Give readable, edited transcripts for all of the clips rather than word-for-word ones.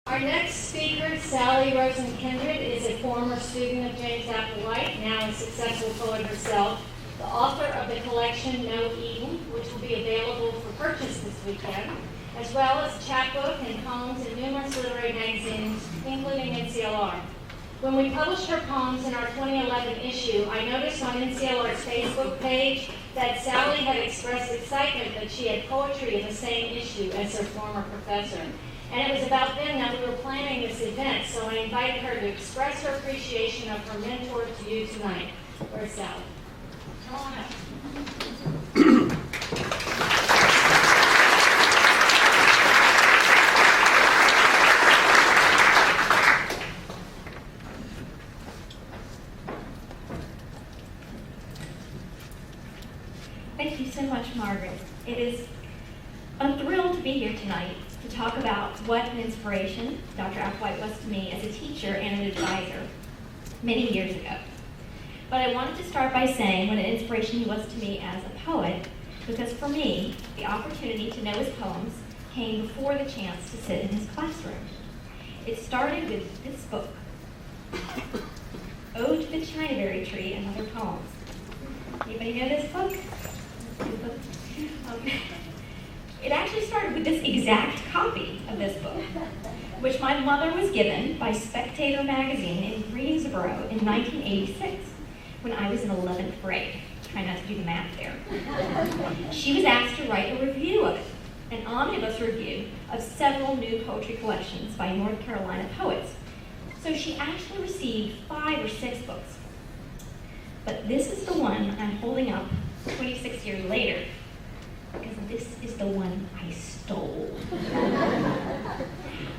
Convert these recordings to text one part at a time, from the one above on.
Our next speaker, Sally Rosen Kindred, is a former student of James Applewhite, now a successful poet herself, the author of the collection No Eden, which will be available for purchase this weekend, as well as chapbook and poems in numerous literary magazines, including NCLR. When we published her poems in our 2011 issue, I noticed on NCLR's Facebook page that Sally had expressed excitement that she had poetry in the same issue as her former professor. And it was about then that we were planning this event, so I invited her to express her appreciation of her mentor to you tonight. Where's Sally? Come on up. Thank you so much, Margaret. I'm thrilled to be here tonight to talk about what an inspiration Dr. Applewhite was to me as a teacher and an advisor many years ago. But I wanted to start by saying what an inspiration he was to me as a poet, because for me, the opportunity to know his poems came before the chance to sit in his classroom. It started with this book, Ode to the Chinaberry Tree and Other Poems. Anybody know this book? It actually started with this exact copy of this book, which my mother was given by Spectator magazine in Greensboro in 1986, when I was in 11th grade. Try not to do the math there. She was asked to write a review of it, an omnibus review of several new poetry collections by North Carolina poets. So she actually received 5 or 6 books. But this is the one I'm holding up 26 years later, because this is the one I stole.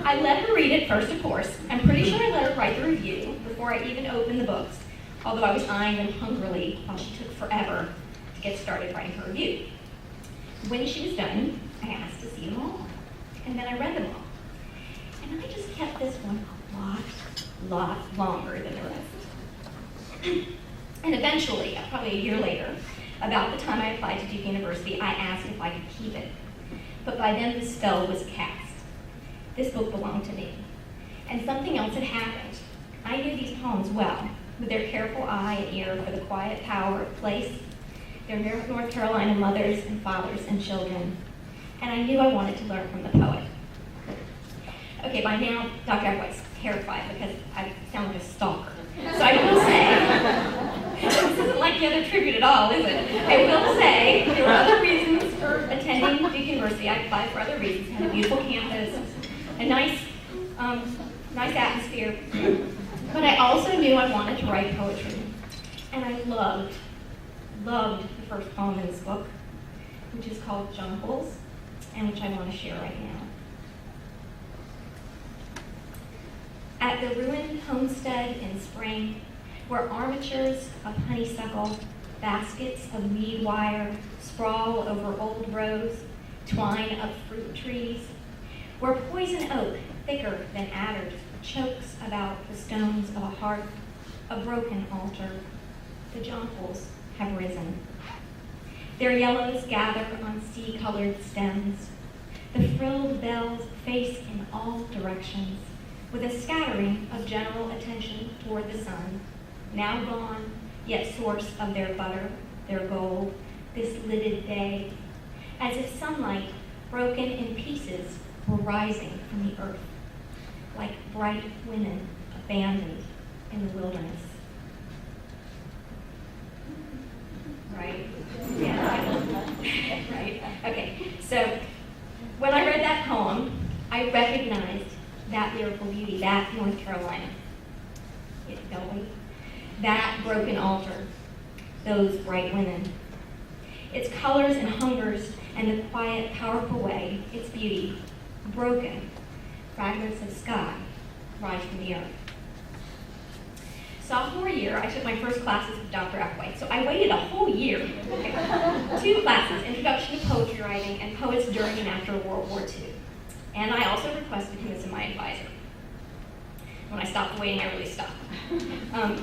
I let her read it first, of course. I'm pretty sure I let her write the review before I even opened the books, although I was eyeing them hungrily while she took forever to get started writing her review. When she was done, I asked to see them all, and then I read them all. And I just kept this one a lot longer than the rest. And eventually, probably a year later, about the time I applied to Duke University, I asked if I could keep it. But by then the spell was cast. This book belonged to me. And something else had happened. I knew these poems well, with their careful eye and ear for the quiet power of place, their North Carolina mothers and fathers and children. And I knew I wanted to learn from the poet. Okay, by now, Dr. Applewhite's terrified because I sound like a stalker. So I will say, this isn't like the other tribute at all, is it? I will say, there were other reasons for attending Duke University. I applied for other reasons. It had a beautiful campus, a nice atmosphere. But I also knew I wanted to write poetry. And I loved the first poem in this book, which is called Jungles, and which I want to share right now. At the ruined homestead in spring, where armatures of honeysuckle, baskets of weed wire sprawl over old rows, twine up fruit trees, where poison oak, thicker than adders, chokes about the stones of a hearth, a broken altar, the jonquils have risen. Their yellows gather on sea-colored stems. The frilled bells face in all directions, with a scattering of general attention toward the sun, now gone, yet source of their butter, their gold, this lidded day, as if sunlight, broken in pieces, were rising from the earth, like bright women abandoned in the wilderness. Right? Yeah. Right. Okay. So when I read that poem, I recognized that lyrical beauty, that North Carolina. Don't we? That broken altar, those bright women. Its colors and hungers and the quiet, powerful way, its beauty, broken, fragments of sky rise from the earth. Sophomore year, I took my first classes with Dr. Applewhite, so I waited a whole year. 2 classes, Introduction to Poetry Writing and Poets During and After World War II. And I also requested him as my advisor. When I stopped waiting, I really stopped.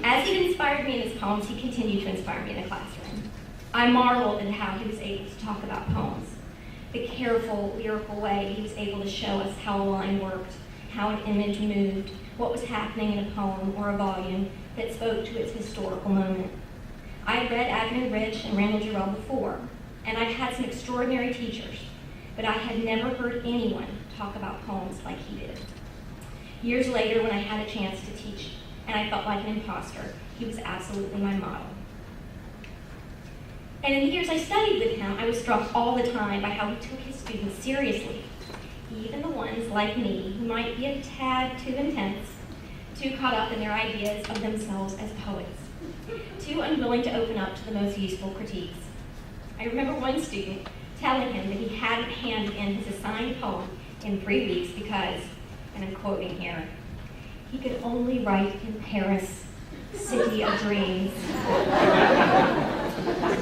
As he inspired me in his poems, he continued to inspire me in the classroom. I marveled at how he was able to talk about poems, the careful, lyrical way he was able to show us how a line worked, how an image moved, what was happening in a poem or a volume that spoke to its historical moment. I had read Agnew Rich and Randall Jarrell before, and I'd had some extraordinary teachers, but I had never heard anyone talk about poems like he did. Years later, when I had a chance to teach, and I felt like an imposter, he was absolutely my model. And in the years I studied with him, I was struck all the time by how he took his students seriously, even the ones like me who might be a tad too intense, too caught up in their ideas of themselves as poets, too unwilling to open up to the most useful critiques. I remember one student telling him that he hadn't handed in his assigned poem in 3 weeks because, and I'm quoting here, he could only write in Paris, city of dreams.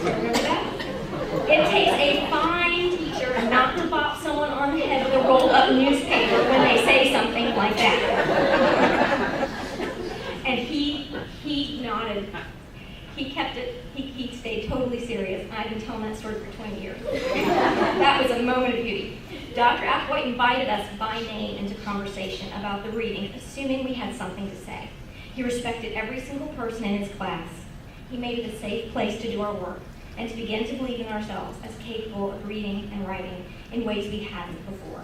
Remember that? It takes a fine teacher not to bop someone on the head with a rolled-up newspaper when they say something like that. And he nodded. He kept it, he stayed totally serious, and I've been telling that story for 20 years. That was a moment of beauty. Dr. Applewhite invited us by name into conversation about the reading, assuming we had something to say. He respected every single person in his class. He made it a safe place to do our work and to begin to believe in ourselves as capable of reading and writing in ways we hadn't before.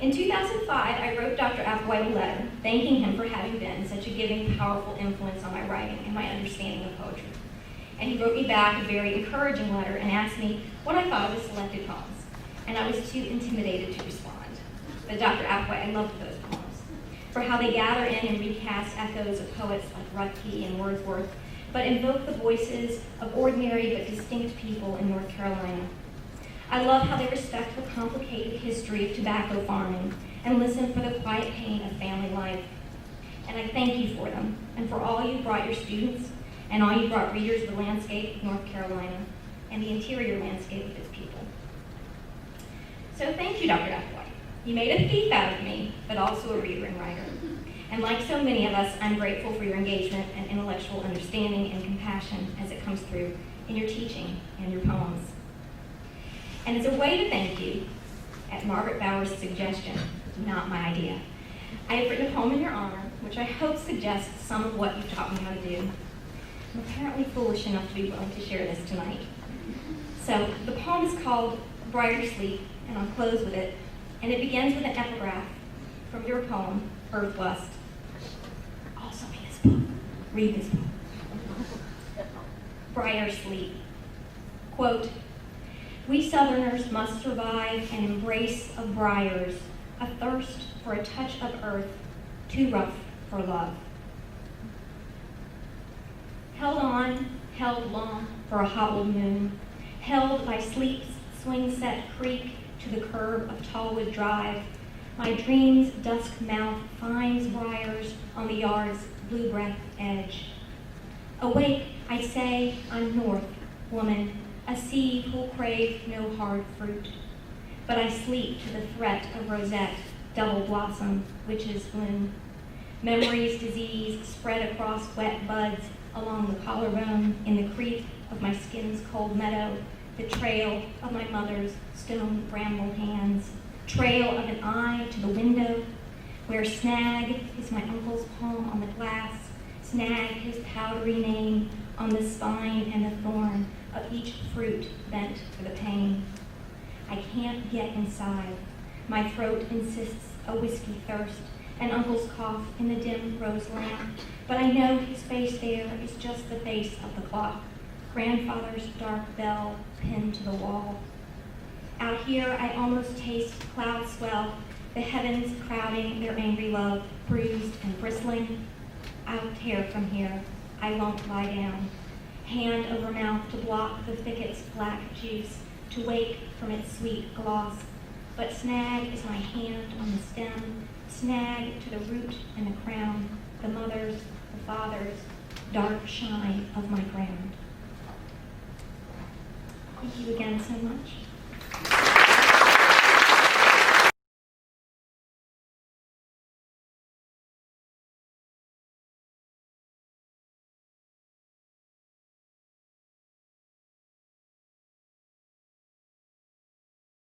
In 2005, I wrote Dr. Applewhite a letter thanking him for having been such a giving, powerful influence on my writing and my understanding of poetry. And he wrote me back a very encouraging letter and asked me what I thought of his selected poems. And I was too intimidated to respond. But Dr. Applewhite, I loved those poems for how they gather in and recast echoes of poets like Ruttke and Wordsworth, but invoke the voices of ordinary but distinct people in North Carolina. I love how they respect the complicated history of tobacco farming and listen for the quiet pain of family life. And I thank you for them and for all you brought your students and all you brought readers of the landscape of North Carolina and the interior landscape of its people. So thank you, Dr. Applewhite. You made a thief out of me, but also a reader and writer. And like so many of us, I'm grateful for your engagement and intellectual understanding and compassion as it comes through in your teaching and your poems. And as a way to thank you, at Margaret Bower's suggestion, not my idea, I have written a poem in your honor, which I hope suggests some of what you've taught me how to do. I'm apparently foolish enough to be willing to share this tonight. So the poem is called Briar Sleep, and I'll close with it. And it begins with an epigraph from your poem, Earth Lust. Also read this book. Read this book. Briar Sleep. Quote, we Southerners must survive an embrace of briars, a thirst for a touch of earth, too rough for love. Held on, held long for a hobbled moon, held by sleep's swing-set creek to the curve of Tallwood Drive, my dream's dusk mouth finds briars on the yard's blue-breath edge. Awake, I say, I'm north, woman, a seed who'll crave no hard fruit. But I sleep to the threat of rosette, double blossom, witch's bloom. Memory's disease spread across wet buds along the collarbone in the creep of my skin's cold meadow, the trail of my mother's stone bramble hands, trail of an eye to the window, where snag is my uncle's poem on the glass, snag his powdery name on the spine and the thorn of each fruit bent for the pain. I can't get inside. My throat insists a whiskey thirst, and uncle's cough in the dim rose lamp, but I know his face there is just the face of the clock, grandfather's dark bell pinned to the wall. Out here I almost taste cloud swell, the heavens crowding their angry love, bruised and bristling. I'll tear from here, I won't lie down. Hand over mouth to block the thicket's black juice, to wake from its sweet gloss. But snag is my hand on the stem, snag to the root and the crown, the mother's, the father's, dark shine of my ground. Thank you again so much.